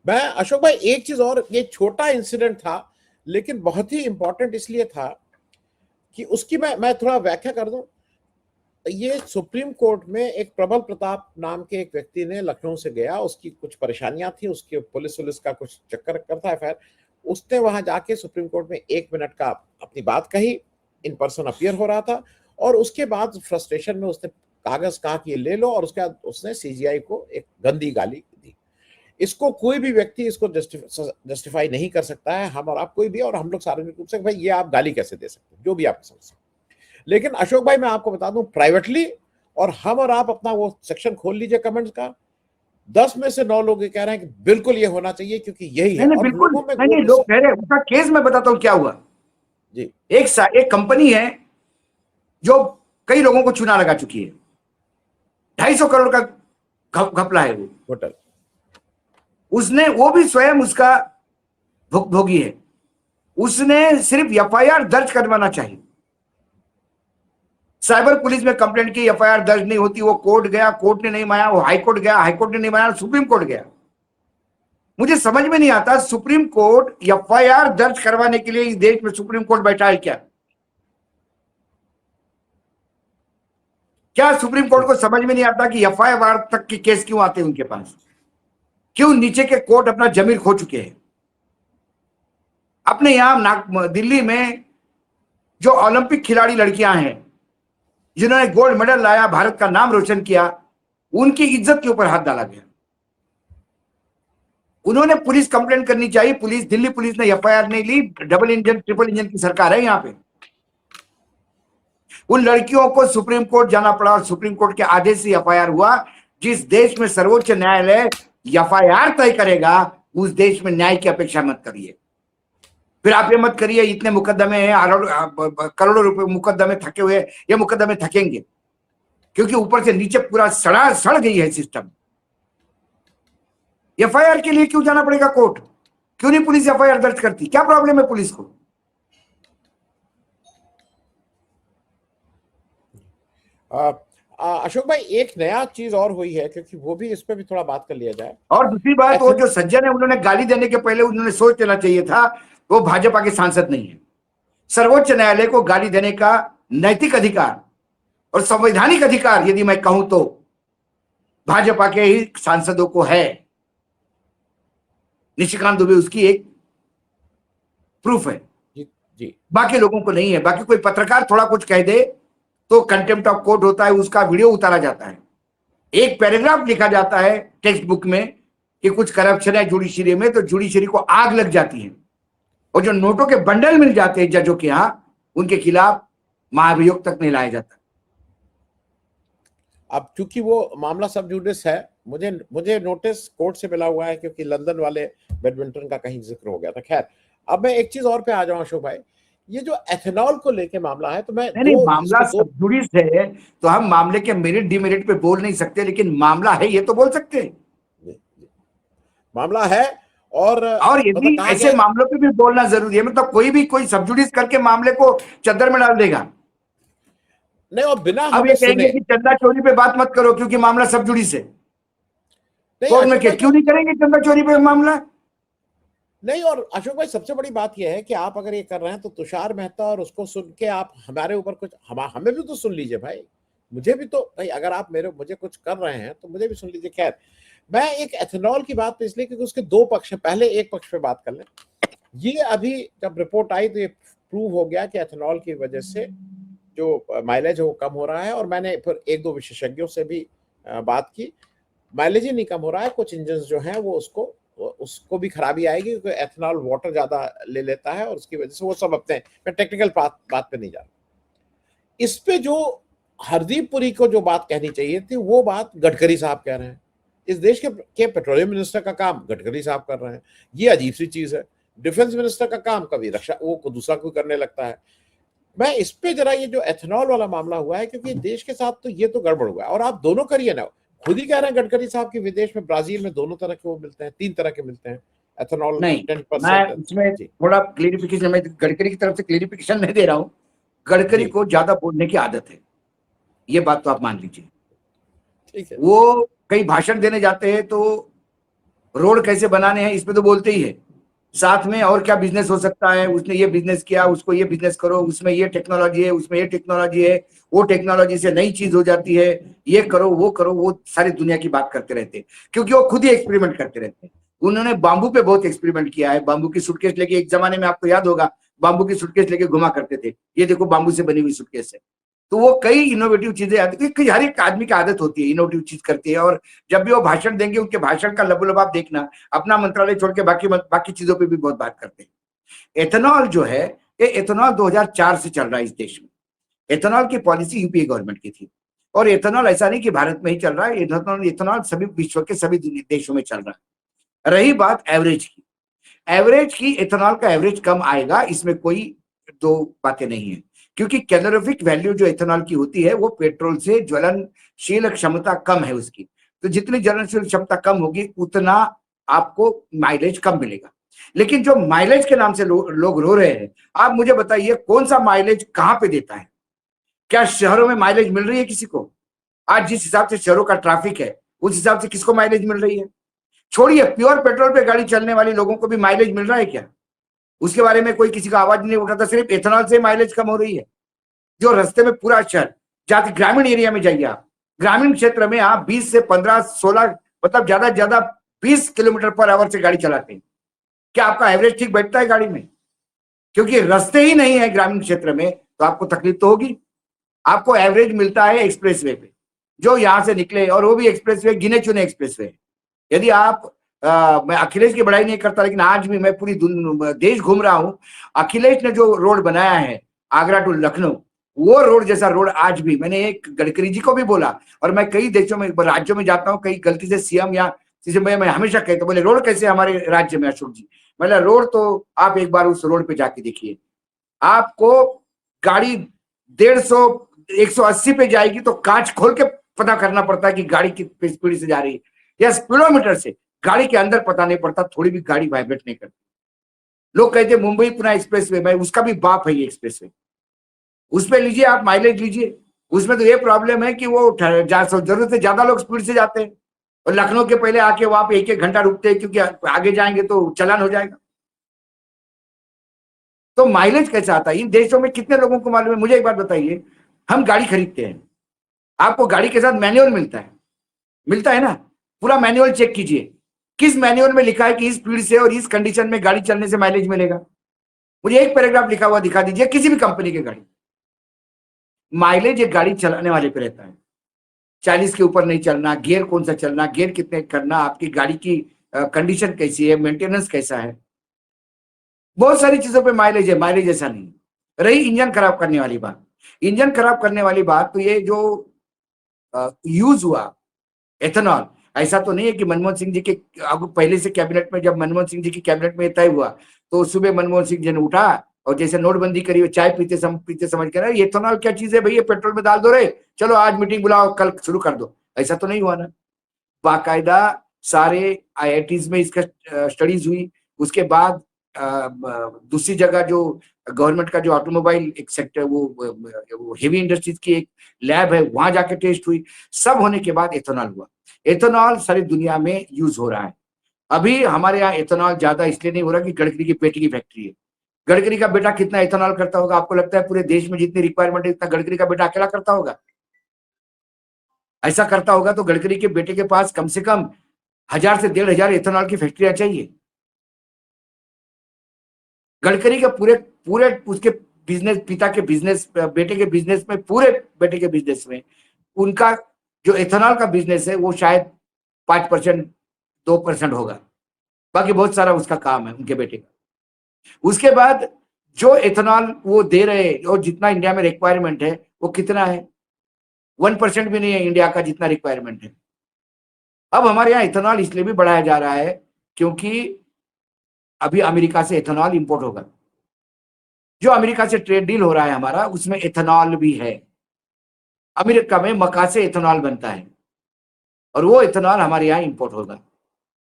मैं अशोक भाई एक चीज और, ये छोटा इंसिडेंट था लेकिन बहुत ही इंपॉर्टेंट इसलिए था कि उसकी मैं थोड़ा व्याख्या कर दूं। ये सुप्रीम कोर्ट में एक प्रबल प्रताप नाम के एक व्यक्ति ने लखनऊ से गया, उसकी कुछ परेशानियां थी, उसके पुलिस का कुछ चक्कर करता है खैर, उसने वहां जाके सुप्रीम कोर्ट में 1 मिनट का अपनी बात कही, इन पर्सन अपियर हो रहा था, और उसके बाद फ्रस्ट्रेशन में उसने कागज कहा कि ये ले लो, और उसके बाद उसने सीजीआई को एक गंदी गाली दी। इसको कोई भी व्यक्ति इसको जस्टिफाई नहीं कर सकता है, हम और आप कोई भी, और हम लोग सार्वजनिक रूप से भाई ये आप गाली कैसे दे सकते हैं, जो भी आपकी समझ। लेकिन अशोक भाई मैं आपको बता दूं प्राइवेटली, और हम और आप अपना वो सेक्शन खोल लीजिए कमेंट्स का, 10 में से 9 लोग ये कह रहे हैं कि बिल्कुल ये होना चाहिए क्योंकि यही है। नहीं, बिल्कुल नहीं, लोग कह रहे हैं। उसका केस मैं बताता हूँ क्या हुआ जी। एक कंपनी है जो कई लोगों को चुना लगा चुकी है, 250 करोड़ का घपला है वो होटल, उसने, वो भी स्वयं उसका भोगी है, उसने सिर्फ एफआईआर दर्ज करवाना चाहिए। साइबर पुलिस में कंप्लेंट की, एफआईआर दर्ज नहीं होती, वो कोर्ट गया, कोर्ट ने नहीं माना, वो हाई कोर्ट गया, हाई कोर्ट ने नहीं माना, सुप्रीम कोर्ट गया। मुझे समझ में नहीं आता सुप्रीम कोर्ट एफआईआर दर्ज करवाने के लिए इस देश में सुप्रीम कोर्ट बैठा है क्या? क्या सुप्रीम कोर्ट को समझ में नहीं आता कि एफआईआर तक के केस क्यों आते हैं उनके पास? क्यों नीचे के कोर्ट अपना जमीर खो चुके हैं? अपने यहां दिल्ली में जो ओलंपिक खिलाड़ी लड़कियां हैं जिन्होंने गोल्ड मेडल लाया, भारत का नाम रोशन किया, उनकी इज्जत के ऊपर हाथ डाला गया। उन्होंने पुलिस कंप्लेंट करनी चाहिए, दिल्ली पुलिस ने एफआईआर नहीं ली। डबल इंजन ट्रिपल इंजन की सरकार है यहाँ पे। उन लड़कियों को सुप्रीम कोर्ट जाना पड़ा और सुप्रीम कोर्ट के आदेश से एफआईआर हुआ। जिस देश में सर्वोच्च न्यायालय एफआईआर तय करेगा उस देश में न्याय की अपेक्षा मत करिए। फिर आप ये मत करिए इतने मुकदमे हैं, करोड़ों रुपए मुकदमे थके हुए, ये मुकदमे थकेंगे क्योंकि ऊपर से नीचे पूरा सड़ गई है सिस्टम। एफआईआर के लिए क्यों जाना पड़ेगा कोर्ट? क्यों नहीं पुलिस एफआईआर दर्ज करती? क्या प्रॉब्लम है पुलिस को? अशोक भाई एक नया चीज और हुई है, क्योंकि वो भी, इस पे भी थोड़ा बात कर लिया जाए। और दूसरी बात, वो जो सज्जन है उन्होंने गाली देने के पहले उन्होंने सोच लेना चाहिए था वो भाजपा के सांसद नहीं है। सर्वोच्च न्यायालय को गाली देने का नैतिक अधिकार और संवैधानिक अधिकार यदि मैं कहूं तो भाजपा के ही सांसदों को है। निशिकांत दुबे उसकी एक प्रूफ है जी। बाकी लोगों को नहीं है। बाकी कोई पत्रकार थोड़ा कुछ कह दे तो कंटेम्प्ट ऑफ कोर्ट होता है, उसका वीडियो उतारा जाता है, एक पैराग्राफ लिखा जाता है टेक्स्ट बुक में कि कुछ करप्शन है जुडिशरी में, तो जुडिशरी को आग लग जाती है। और जो नोटों के बंडल मिल जाते हैं जजों के यहां, उनके खिलाफ महाभियोग तक नहीं लाया जाता। अब क्योंकि वो मामला सब जुडिस है, मुझे नोटिस कोर्ट से मिला हुआ है क्योंकि लंदन वाले बैडमिंटन का कहीं जिक्र हो गया था। खैर, अब मैं एक चीज और पे आ जाऊं अशोक भाई, ये जो एथेनॉल को लेके मामला है, तो मैं नहीं, मामला सब जुडिस है तो हम मामले के मेरिट डिमेरिट पे बोल नहीं सकते, लेकिन मामला है ये तो बोल सकते हैं। मामला है, और यदि ऐसे मामलों पे भी बोलना जरूरी है, मतलब कोई सब जुडिस करके मामले को चद्दर में डाल देगा नहीं, और बिना अब ये कहेंगे कि चंदा चोरी पे बात मत करो क्योंकि मामला सब जुडिस है। कोर्ट में क्यों नहीं करेंगे चंदा चोरी पे मामला? नहीं, और अशोक भाई सबसे बड़ी बात यह है कि आप अगर ये कर रहे हैं तो तुषार मेहता और उसको सुन के आप हमारे ऊपर कुछ, हमें भी तो सुन लीजिए भाई, मुझे भी तो भाई, अगर आप मुझे कुछ कर रहे हैं तो मुझे भी सुन लीजिए। खैर, मैं एक एथेनॉल की बात पे इसलिए क्योंकि उसके 2 पक्ष हैं, पहले एक पक्ष पे बात कर लें। ये अभी जब रिपोर्ट आई तो ये प्रूव हो गया कि एथेनॉल की वजह से जो माइलेज है वो कम हो रहा है, और मैंने फिर 1-2 विशेषज्ञों से भी बात की, माइलेज ही नहीं कम हो रहा है, कुछ इंजन जो हैं वो उसको भी खराबी आएगी क्योंकि एथेनॉल वाटर ज्यादा ले लेता है, और उसकी वजह से वो सब अपने, मैं टेक्निकल बात पे नहीं जा रहा। इस पे जो हरदीप पुरी को जो बात कहनी चाहिए थी वो बात गडकरी साहब कह रहे हैं। इस देश के पेट्रोलियम मिनिस्टर का काम गडकरी साहब कर रहे हैं, ये अजीब सी चीज है। डिफेंस मिनिस्टर का काम कभी रक्षा वो दूसरा कोई करने लगता है। मैं इस पे जरा, ये जो एथेनॉल वाला मामला हुआ है, क्योंकि देश के साथ तो ये तो गड़बड़ हुआ है, और आप दोनों करिए ना, खुद ही कह रहे हैं गडकरी साहब की विदेश में, ब्राजील में दोनों तरह के वो मिलते हैं, 3 तरह के मिलते हैं एथेनॉल। नहीं, मैं इसमें थोड़ा क्लेरिफिकेशन, मैं गडकरी की तरफ से क्लेरिफिकेशन नहीं दे रहा हूं। गडकरी को ज्यादा बोलने की आदत है, ये बात तो आप मान लीजिए। ठीक है, वो कई भाषण देने जाते हैं तो रोड कैसे बनाने हैं इसमें तो बोलते ही है, साथ में और क्या बिजनेस हो सकता है, उसने ये बिजनेस किया, उसको ये बिजनेस करो, उसमें ये टेक्नोलॉजी है, उसमें ये टेक्नोलॉजी है, वो टेक्नोलॉजी से नई चीज हो जाती है, ये करो वो करो, वो सारी दुनिया की बात करते रहते हैं, क्योंकि वो खुद ही एक्सपेरिमेंट करते रहते हैं। उन्होंने बांबू पे बहुत एक्सपेरिमेंट किया है, बांबू की सूटकेस लेके, एक जमाने में आपको याद होगा, बांबू की सूटकेस लेके घुमा करते थे, ये देखो बांबू से बनी हुई सूटकेस है। तो वो कई इनोवेटिव चीजें आती है, हर एक आदमी की आदत होती है इनोवेटिव चीज करती है, और जब भी वो भाषण देंगे उनके भाषण का लबोलब आप देखना, अपना मंत्रालय छोड़ के बाकी बाकी चीजों पे भी बहुत बात करते हैं। एथेनॉल जो है, ये एथेनॉल 2004 से चल रहा है इस देश में। एथेनॉल की पॉलिसी यूपीए गवर्नमेंट की थी, और एथेनॉल ऐसा नहीं कि भारत में ही चल रहा है, एथेनॉल एथेनॉल सभी विश्व के सभी देशों में चल रहा है। रही बात एवरेज की, एवरेज की एथेनॉल का एवरेज कम आएगा, इसमें कोई दो बातें नहीं है, क्योंकि कैलोरीफिक वैल्यू जो एथेनॉल की होती है वो पेट्रोल से ज्वलनशील क्षमता कम है उसकी, तो जितनी ज्वलनशील क्षमता कम होगी उतना आपको माइलेज कम मिलेगा। लेकिन जो माइलेज के नाम से लोग रो रहे हैं, आप मुझे बताइए कौन सा माइलेज कहां पे देता है? क्या शहरों में माइलेज मिल रही है किसी को? आज जिस हिसाब से शहरों का ट्रैफिक है उस हिसाब से किसको माइलेज मिल रही है? छोड़िए, प्योर पेट्रोल पे गाड़ी चलने वाले लोगों को भी माइलेज मिल रहा है क्या? उसके बारे में कोई किसी का आवाज नहीं उठाता, सिर्फ एथेनॉल से माइलेज कम हो रही है। जो रास्ते में पूरा शहर, जाते ग्रामीण एरिया में जाइए आप, ग्रामीण क्षेत्र में आप 20 से 15 16 मतलब ज्यादा ज्यादा 20 किलोमीटर पर आवर से गाड़ी चलाते हैं, क्या आपका एवरेज ठीक बैठता है गाड़ी में? क्योंकि रास्ते ही नहीं है ग्रामीण क्षेत्र में, तो आपको तकलीफ तो होगी। आपको एवरेज मिलता है एक्सप्रेसवे पे, जो यहां से निकले, और वो भी एक्सप्रेसवे गिने चुने एक्सप्रेसवे। यदि आप मैं अखिलेश की बड़ाई नहीं करता, लेकिन आज भी मैं पूरी देश घूम रहा हूं, अखिलेश ने जो रोड बनाया है आगरा टू लखनऊ, वो रोड जैसा रोड आज भी, मैंने एक गडकरी जी को भी बोला, और मैं कई देशों में राज्यों में जाता हूँ, कई गलती से सीएम या किसी मैं हमेशा कहता हूँ, बोले रोड कैसे हमारे राज्य में अशोक जी? मतलब रोड तो आप एक बार उस रोड पे जाके देखिए, आपको गाड़ी 150 180 पे जाएगी तो कांच खोल के पता करना पड़ता है कि गाड़ी कितनी स्पीड से जा रही है, या स्पीडोमीटर से गाड़ी के अंदर पता नहीं पड़ता, थोड़ी भी गाड़ी वाइब्रेट नहीं करती। लोग कहते हैं मुंबई पुणे एक्सप्रेसवे, भाई उसका भी बाप है ये एक्सप्रेसवे, उस पे लीजिए आप माइलेज लीजिए। उसमें तो ये प्रॉब्लम है कि वो जरूरत से ज्यादा लोग स्पीड से जाते हैं, और लखनऊ के पहले आके वहां पे एक एक घंटा रुकते हैं, क्योंकि आगे जाएंगे तो चालान हो जाएगा। तो माइलेज कैसा आता है इन देशों में, कितने लोगों को मालूम है? मुझे एक बात बताइए, हम गाड़ी खरीदते हैं, आपको गाड़ी के साथ मैनुअल मिलता है, मिलता है ना? पूरा मैनुअल चेक कीजिए, किस मैनुअल में लिखा है कि इस स्पीड से और इस कंडीशन में गाड़ी चलने से माइलेज मिलेगा? मुझे एक पैराग्राफ लिखा हुआ दिखा दीजिए किसी भी कंपनी की गाड़ी। माइलेज एक गाड़ी चलाने वाले पे रहता है, 40 के ऊपर नहीं चलना, गियर कौन सा चलना, गियर कितने करना, आपकी गाड़ी की कंडीशन कैसी है, मेंटेनेंस कैसा है, बहुत सारी चीजों पे माइलेज है। माइलेज ऐसा नहीं। रही इंजन खराब करने वाली बात, इंजन खराब करने वाली बात, तो ये जो यूज हुआ एथेनॉल, ऐसा तो नहीं है कि मनमोहन सिंह जी के अब पहले से कैबिनेट में, जब मनमोहन सिंह जी की कैबिनेट में तय हुआ तो सुबह मनमोहन सिंह जी ने उठा और जैसे नोटबंदी करी, चाय पीते समझ कर एथेनॉल क्या चीज है भैया, पेट्रोल में डाल दो रे, चलो आज मीटिंग बुलाओ कल शुरू कर दो। ऐसा तो नहीं हुआ ना। बाकायदा सारे आईआईटीज में इसका स्टडीज हुई। उसके बाद दूसरी जगह जो गवर्नमेंट का जो ऑटोमोबाइल एक सेक्टर, वो हेवी इंडस्ट्रीज की एक लैब है, वहां जाके टेस्ट हुई। सब होने के बाद एथेनॉल हुआ। एथेनॉल सारी दुनिया में यूज हो रहा है। अभी हमारे यहाँ एथेनॉल ज्यादा इसलिए नहीं हो रहा कि गडकरी की बेटे की फैक्ट्री है। गडकरी का बेटा कितना एथेनॉल करता होगा? आपको लगता है पूरे देश में जितनी रिक्वायरमेंट है इतना गडकरी का बेटा अकेला करता होगा? ऐसा करता होगा तो गडकरी के बेटे के पास कम से कम 1000 से 1500 एथेनॉल की फैक्ट्रियां चाहिए। गडकरी के पूरे पूरे उसके बिजनेस, पिता के बिजनेस, बेटे के बिजनेस में, पूरे बेटे के बिजनेस में उनका जो एथेनॉल का बिजनेस है वो शायद 5% 2% होगा। बाकी बहुत सारा उसका काम है उनके बेटे का। उसके बाद जो एथेनॉल वो दे रहे और जितना इंडिया में रिक्वायरमेंट है वो कितना है? 1% भी नहीं है इंडिया का जितना रिक्वायरमेंट है। अब हमारे यहाँ इथेनॉल इसलिए भी बढ़ाया जा रहा है क्योंकि अभी अमेरिका से इथेनॉल इंपोर्ट होगा। जो अमेरिका से ट्रेड डील हो रहा है हमारा, उसमें इथेनॉल भी है। अमेरिका में मक्का से इथेनॉल बनता है और वो इथेनॉल हमारे यहाँ इंपोर्ट होगा।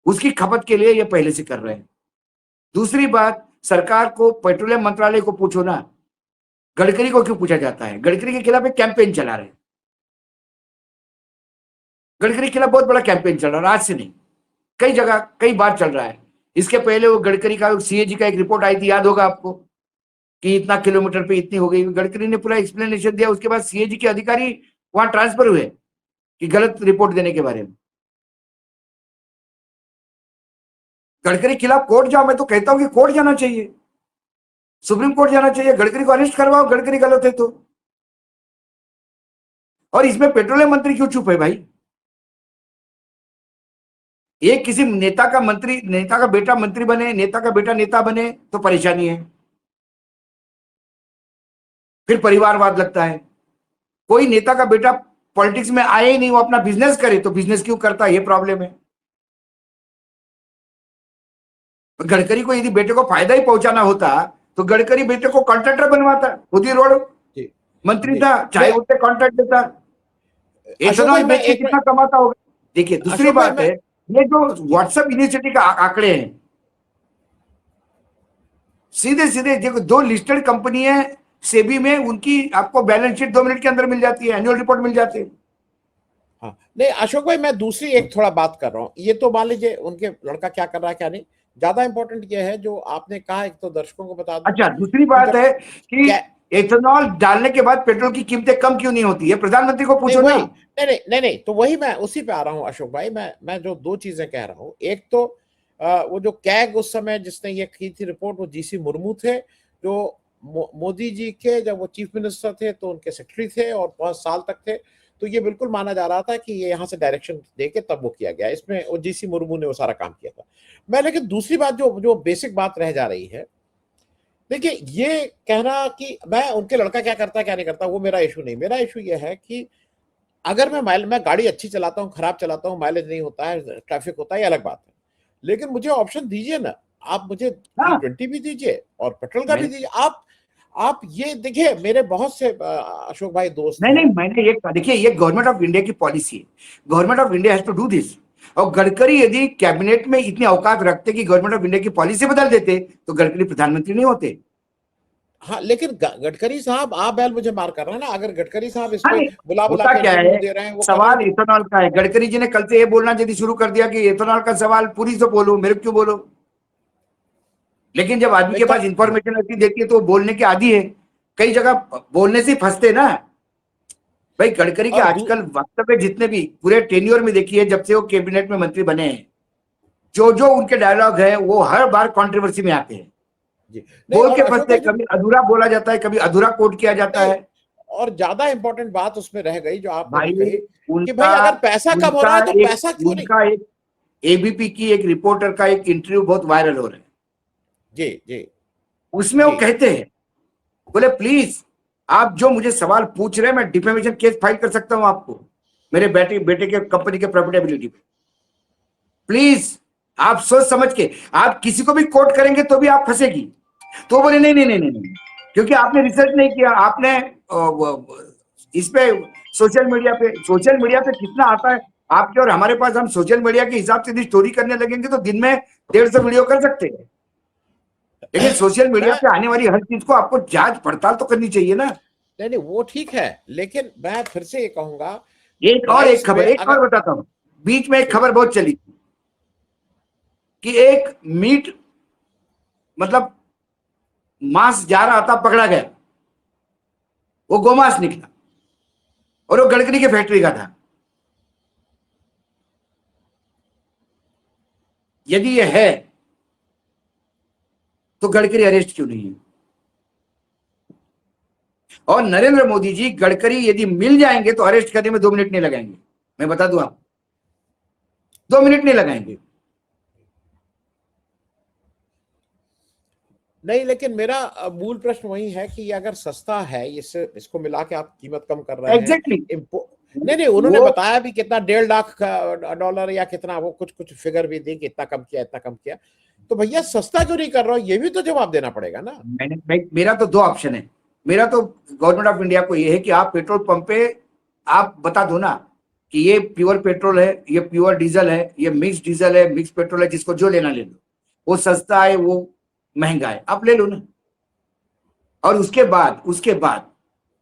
उसकी खपत के लिए ये पहले से कर रहे हैं। दूसरी बात, सरकार को, पेट्रोलियम मंत्रालय को पूछो ना, गडकरी को क्यों पूछा जाता है? गडकरी के खिलाफ एक कैंपेन चला रहे हैं। गडकरी के खिलाफ बहुत बड़ा कैंपेन चल रहा है, आज से नहीं। कई जगह कई बार चल रहा है। इसके पहले वो गडकरी का सीएजी का एक रिपोर्ट आई थी, याद होगा आपको, कि इतना किलोमीटर पे इतनी हो गई। गडकरी ने पूरा एक्सप्लेनेशन दिया, उसके बाद सीएजी के अधिकारी वहां ट्रांसफर हुए कि गलत रिपोर्ट देने के बारे में। गडकरी के खिलाफ कोर्ट जाओ, मैं तो कहता हूं कि कोर्ट जाना चाहिए, सुप्रीम कोर्ट जाना चाहिए, गडकरी को अरेस्ट करवाओ, गडकरी गलत है तो। और इसमें पेट्रोलियम मंत्री क्यों चुप है भाई? एक किसी नेता का मंत्री, नेता का बेटा मंत्री बने, नेता का बेटा नेता बने तो परेशानी है, फिर परिवारवाद लगता है। कोई नेता का बेटा पॉलिटिक्स में आए ही नहीं, वो अपना बिजनेस करे तो बिजनेस क्यों करता है, ये प्रॉब्लम है। गडकरी को यदि बेटे को फायदा ही पहुंचाना होता तो गडकरी बेटे को कॉन्ट्रैक्टर बनवाता, खुद ही रोड मंत्री था, चाहे उससे कॉन्ट्रैक्ट देता। इथेनॉल बेच के कितना कमाता होगा। देखिए दूसरी बात है, ये जो व्हाट्सएप यूनिवर्सिटी का आंकड़े हैं, सीधे सीधे देखो, 2 लिस्टेड कंपनी है सेबी में, उनकी आपको बैलेंस शीट 2 मिनट के अंदर मिल जाती है, एनुअल रिपोर्ट मिल जाती है। हाँ नहीं अशोक भाई, मैं दूसरी एक थोड़ा बात कर रहा हूँ। ये तो मान लीजिए उनके लड़का क्या कर रहा है क्या नहीं, ज्यादा इंपॉर्टेंट ये है जो आपने कहा, एक तो दर्शकों को बता दूं। अच्छा, दूसरी बात है कि एथेनॉल डालने के बाद पेट्रोल की कीमतें कम क्यों नहीं होती है, प्रधानमंत्री को पूछो ना। नहीं, तो वही मैं उसी पे आ रहा हूँ अशोक भाई। मैं जो 2 चीजें कह रहा हूँ, एक तो वो जो कैग उस समय जिसने ये की थी रिपोर्ट, वो जीसी मुर्मू थे, जो मोदी जी के जब वो चीफ मिनिस्टर थे तो उनके सेक्रेटरी थे और 5 साल तक थे। तो ये बिल्कुल माना जा रहा था कि ये यहाँ से डायरेक्शन देके तब वो किया गया, इसमें वो जीसी मुर्मू ने वो सारा काम किया था। मैं लेकिन दूसरी बात जो बेसिक बात रह जा रही है, देखिए ये कहना कि मैं उनके लड़का क्या करता है क्या नहीं करता वो मेरा इशू नहीं। मेरा इशू ये है कि अगर मैं गाड़ी अच्छी चलाता हूँ, खराब चलाता हूँ, माइलेज नहीं होता है, ट्रैफिक होता है, ये अलग बात है, लेकिन मुझे ऑप्शन दीजिए ना। आप मुझे E20 भी दीजिए और पेट्रोल का भी दीजिए। आप ये देखिए, मेरे बहुत से अशोक भाई दोस्त नहीं, मैंने ये देखिए, ये गवर्नमेंट ऑफ इंडिया की पॉलिसी है, government of India has to do this. और गडकरी यदि कैबिनेट में इतनी औकात रखते कि गवर्नमेंट ऑफ इंडिया की पॉलिसी बदल देते तो गडकरी प्रधानमंत्री नहीं होते। हाँ लेकिन गडकरी साहब, आप बैल मुझे मार कर रहे हैं ना। अगर गडकरी साहब इस पे बुला के क्या इंटरव्यू है, दे रहे हैं, वो सवाल इथेनॉल का है। गडकरी जी ने कल से ये बोलना यदि शुरू कर दिया कि इथेनॉल का सवाल पूरी से बोलो, मेरे क्यों बोलो। लेकिन जब आदमी के पास इंफॉर्मेशन ऐसी देखती है तो बोलने के आदी है, कई जगह बोलने से फंसते ना भाई। गडकरी के आजकल वास्तव में जितने भी पूरे टेन्योर में देखिए, जब से वो कैबिनेट में मंत्री बने हैं, जो उनके डायलॉग है वो हर बार कंट्रोवर्सी में आते हैं, बोल के फंसते। कभी अधूरा बोला जाता है, कभी अधूरा कोट किया जाता है। और ज्यादा इंपॉर्टेंट बात उसमें रह गई जो आपने भाई, कही कि भाई अगर पैसा कम हो रहा है तो पैसा क्यों नहीं। उनका एक एबीपी की एक रिपोर्टर का एक इंटरव्यू बहुत वायरल हो रहा है। जी उसमें वो कहते हैं, बोले प्लीज आप जो मुझे सवाल पूछ रहे हैं, मैं डिफेमेशन केस फाइल कर सकता हूं आपको, मेरे बेटे के कंपनी के प्रॉफिटेबिलिटी पे। प्लीज आप सोच समझ के, आप किसी को भी कोट करेंगे तो भी आप फंसेगी। तो बोले नहीं, क्योंकि आपने रिसर्च नहीं किया, आपने इस पे सोशल मीडिया पे कितना आता है आपके और हमारे पास। हम सोशल मीडिया के हिसाब से स्टोरी करने लगेंगे तो दिन में 150 वीडियो कर सकते हैं, लेकिन सोशल मीडिया पे आने वाली हर चीज को आपको जांच पड़ताल तो करनी चाहिए ना। नहीं वो ठीक है, लेकिन मैं फिर से ये कहूंगा, एक और बताता हूं। बीच में एक खबर बहुत चली कि एक मीट मतलब मांस जा रहा था, पकड़ा गया, वो गोमांस निकला और वो गडकरी के फैक्ट्री का था। यदि ये है तो गडकरी अरेस्ट क्यों नहीं है? और नरेंद्र मोदी जी गडकरी यदि मिल जाएंगे तो अरेस्ट करने में 2 मिनट नहीं लगाएंगे, मैं बता दूं आपको, 2 मिनट नहीं लगाएंगे। नहीं, लेकिन मेरा मूल प्रश्न वही है कि अगर सस्ता है, इसको मिला के आप कीमत कम कर रहे हैं। नहीं उन्होंने बताया भी कितना, $1.5 या कितना, वो कुछ फिगर भी दी कि इतना कम किया। तो भैया सस्ता क्यों नहीं कर रहा हो, ये भी तो जवाब देना पड़ेगा ना। मेरा तो 2 ऑप्शन है। मेरा तो गवर्नमेंट ऑफ इंडिया को ये है कि आप पेट्रोल पंप पे आप बता दो ना कि ये प्योर पेट्रोल है, ये प्योर डीजल है, ये मिक्स डीजल है, मिक्स पेट्रोल है, जिसको जो लेना ले लो, वो सस्ता है वो महंगा है, आप ले लो ना। और उसके बाद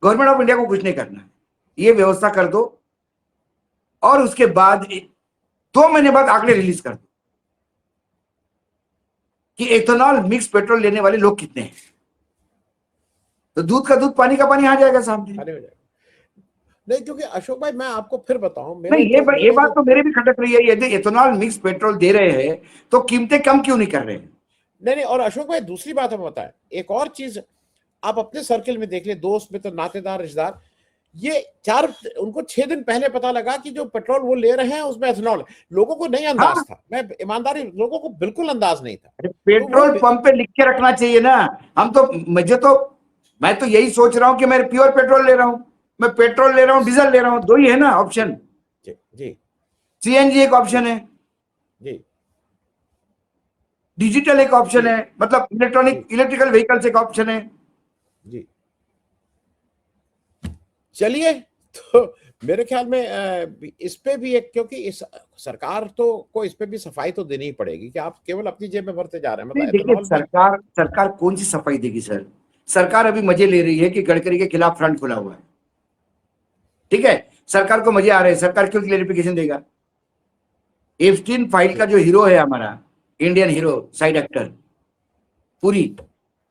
गवर्नमेंट ऑफ इंडिया को कुछ नहीं करना है, ये व्यवस्था कर दो और उसके बाद 2 महीने बाद आंकड़े रिलीज कर दो। कि एथेनॉल मिक्स पेट्रोल लेने वाले लोग कितने हैं, तो दूध का दूध पानी का पानी आ जाएगा सामने। अरे हो जाएगा। नहीं, क्योंकि अशोक भाई मैं आपको फिर बताऊं, नहीं, ये बात तो मेरे भी खटक रही है, यदि एथेनॉल मिक्स पेट्रोल दे रहे हैं तो कीमतें कम क्यों नहीं कर रहे हैं? नहीं, और अशोक भाई दूसरी बात हमें बताएं, एक और चीज आप अपने सर्किल में देख ले, दोस्त मित्र नातेदार रिश्तेदार, ये उनको 6 दिन पहले पता लगा कि जो पेट्रोल वो ले रहे हैं उसमें एथेनॉल, लोगों को नहीं अंदाज हाँ, था, मैं ईमानदारी, लोगों को बिल्कुल अंदाज नहीं था। पेट्रोल तो पंप पे लिख के रखना चाहिए ना। मैं तो यही सोच रहा हूं कि मैं प्योर पेट्रोल ले रहा हूं, मैं पेट्रोल ले रहा हूं, डीजल ले रहा हूं, दो ही है ना ऑप्शन। जी सीएनजी एक ऑप्शन है, जी, डिजिटल एक ऑप्शन है, मतलब इलेक्ट्रिकल व्हीकल्स एक ऑप्शन है। जी, चलिए, तो मेरे ख्याल में इस पे भी एक, क्योंकि इस सरकार को इस पे भी सफाई तो देनी ही पड़ेगी कि आप केवल अपनी जेब में भरते जा रहे हैं, नहीं मतलब देखिए, एथेनॉल में। सरकार कौन सी सफाई देगी सर? सरकार अभी मजे ले रही है कि गडकरी के खिलाफ फ्रंट खुला हुआ है, ठीक है, सरकार को मजे आ रहे हैं, सरकार क्यों क्लेरिफिकेशन देगा? एप्स्टीन फाइल का जो हीरो है हमारा इंडियन हीरो साइड एक्टर पूरी,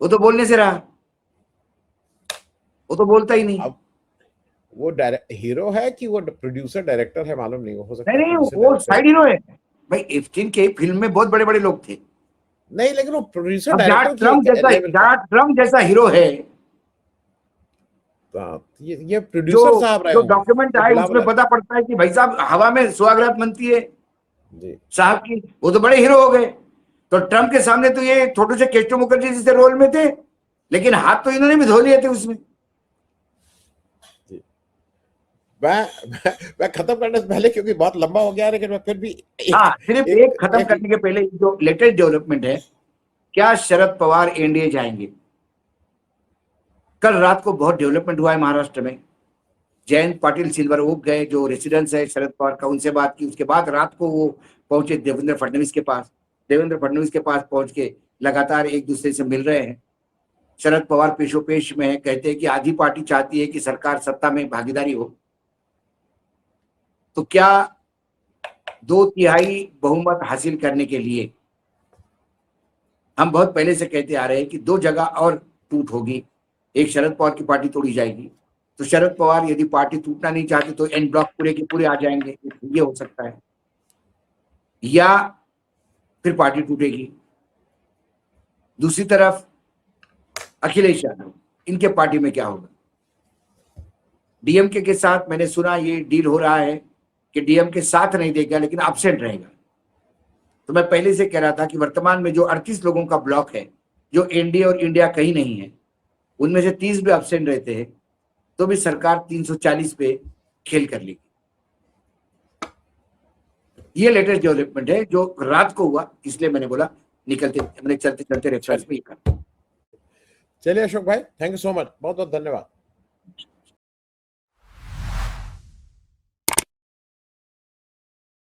वो तो बोलने से रहा, वो तो बोलता ही नहीं। अब वो हीरो है कि वो प्रोड्यूसर डायरेक्टर है, मालूम नहीं, हो सकता नहीं है नहीं, प्रोड्यूसर वो डायरेक्टर। साइड हीरो है भाई। एप्स्टीन के फिल्म में बहुत बड़े बड़े लोग थे। नहीं, लेकिन वो प्रोड्यूसर अब जहां डायरेक्टर की लेवल का, ट्रम्प जैसा हीरो है, ये जो प्रोड्यूसर साहब रहे जो होंगे, डॉक्यूमेंट जो आए बुला उसमें बुला। पता पड़ता है कि भाई साहब हवा में सुहागरात बनती है जी साहब की, वो तो बड़े हीरो हो गए। तो ट्रम्प के सामने तो ये छोटे से केस्टो मुखर्जी जैसे रोल में थे, लेकिन हाथ तो इन्होंने भी धो लिए थे उसमें। जी, मैं खत्म करने से पहले, क्योंकि बहुत लंबा हो गया, लेकिन मैं फिर भी हाँ, सिर्फ एक खत्म करने के पहले जो लेटेस्ट डेवलपमेंट है, क्या शरद पवार एनडीए जाएंगे? कल रात को बहुत डेवलपमेंट हुआ है महाराष्ट्र में। जयंत पाटिल सिल्वरओक गए, जो रेसिडेंस है शरद पवार का, उनसे बात की। उसके बाद रात को वो पहुंचे देवेंद्र फडणवीस के पास। देवेंद्र फडणवीस के पास पहुंच के लगातार एक दूसरे से मिल रहे हैं। शरद पवार पेशोपेश में है, कहते हैं कि आधी पार्टी चाहती है कि सरकार सत्ता में भागीदारी हो, तो क्या 2/3 बहुमत हासिल करने के लिए हम बहुत पहले से कहते आ रहे हैं कि 2 जगह और टूट होगी। एक, शरद पवार की पार्टी तोड़ी जाएगी, तो शरद पवार यदि पार्टी टूटना नहीं चाहते तो एन ब्लॉक पूरे के पूरे आ जाएंगे, ये हो सकता है, या फिर पार्टी टूटेगी। दूसरी तरफ अखिलेश यादव, इनके पार्टी में क्या होगा? डीएमके के साथ मैंने सुना ये डील हो रहा है कि डीएमके साथ नहीं देगा लेकिन एब्सेंट रहेगा। तो मैं पहले से कह रहा था कि वर्तमान में जो 38 लोगों का ब्लॉक है, जो एनडीए और इंडिया कहीं नहीं है, उनमें से 30 भी एब्सेंट रहते हैं, तो भी सरकार 340 पे खेल कर लेगी। ये लेटेस्ट डेवलपमेंट है जो रात को हुआ, इसलिए मैंने बोला चलते चलते रेफरेंस में। चलिए अशोक भाई, थैंक यू सो मच, बहुत बहुत धन्यवाद।